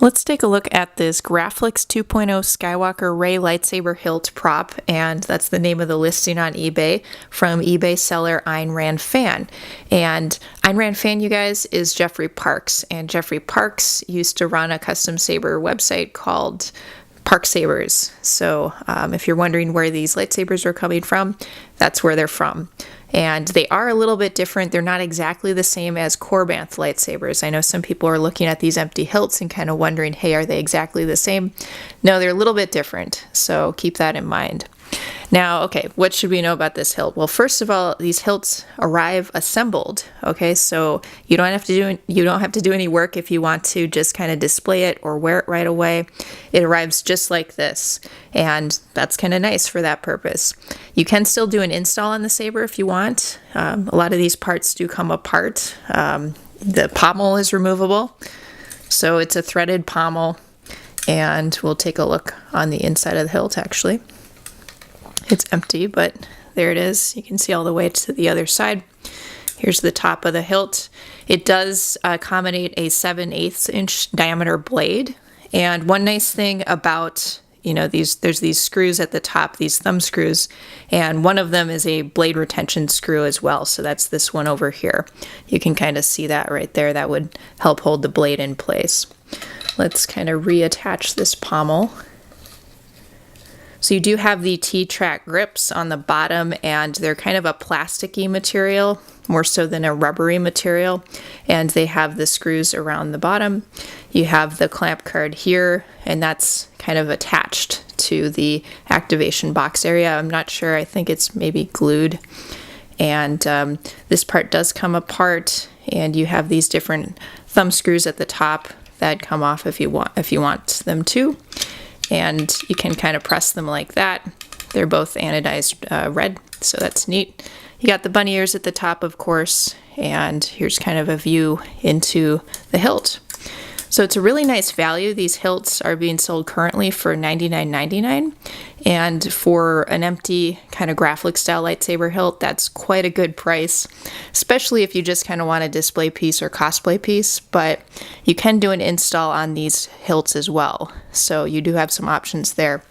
Let's take a look at this Graflex 2.0 Skywalker Rey Lightsaber Hilt Prop, and that's the name of the listing on eBay from eBay seller aynranfan. And aynranfan, you guys, is Jeffrey Parks, and Jeffrey Parks used to run a custom saber website called Park Sabers. So if you're wondering where these lightsabers are coming from, that's where they're from. And they are a little bit different. They're not exactly the same as Korbanth lightsabers. I know some people are looking at these empty hilts and kind of wondering, hey, are they exactly the same? No, they're a little bit different, so keep that in mind. Now, okay, what should we know about this hilt? Well, first of all, these hilts arrive assembled. Okay, so you don't have to do any work if you want to just kind of display it or wear it right away. It arrives just like this, and that's kind of nice for that purpose. You can still do an install on the saber if you want. A lot of these parts do come apart. The pommel is removable, so it's a threaded pommel, and we'll take a look on the inside of the hilt actually. It's empty, but there it is. You can see all the way to the other side. Here's the top of the hilt. It does accommodate a 7/8 inch diameter blade. And one nice thing about, there's these screws at the top, these thumb screws, and one of them is a blade retention screw as well. So that's this one over here. You can kind of see that right there. That would help hold the blade in place. Let's kind of reattach this pommel. So you do have the T-track grips on the bottom, and they're kind of a plasticky material, more so than a rubbery material, and they have the screws around the bottom. You have the clamp card here, and that's kind of attached to the activation box area. I'm not sure, I think it's maybe glued. And this part does come apart, and you have these different thumb screws at the top that come off if you want them to. And you can kind of press them like that. They're both anodized red, so that's neat. You got the bunny ears at the top, of course, and here's kind of a view into the hilt. So it's a really nice value. These hilts are being sold currently for $99.99, and for an empty kind of Graflex style lightsaber hilt, that's quite a good price, especially if you just kind of want a display piece or cosplay piece. But you can do an install on these hilts as well, so you do have some options there.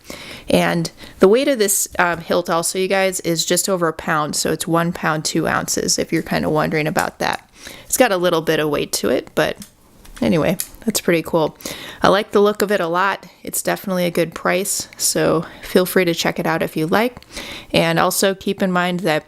And the weight of this hilt also, you guys, is just over a pound, so it's 1 pound 2 ounces if you're kind of wondering about that. It's got a little bit of weight to it, but anyway, that's pretty cool. I like the look of it a lot. It's definitely a good price, so feel free to check it out if you like. And also keep in mind that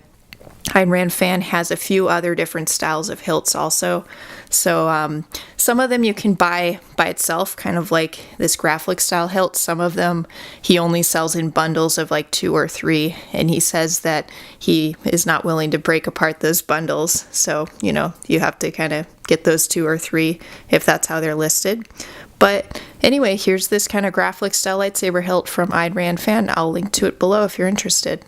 aynranfan has a few other different styles of hilts also. So some of them you can buy by itself, kind of like this Graflex style hilt. Some of them he only sells in bundles of like 2 or 3, and he says that he is not willing to break apart those bundles. So, you have to kind of get those 2 or 3 if that's how they're listed. But anyway, here's this kind of Graflex style lightsaber hilt from aynranfan. I'll link to it below if you're interested.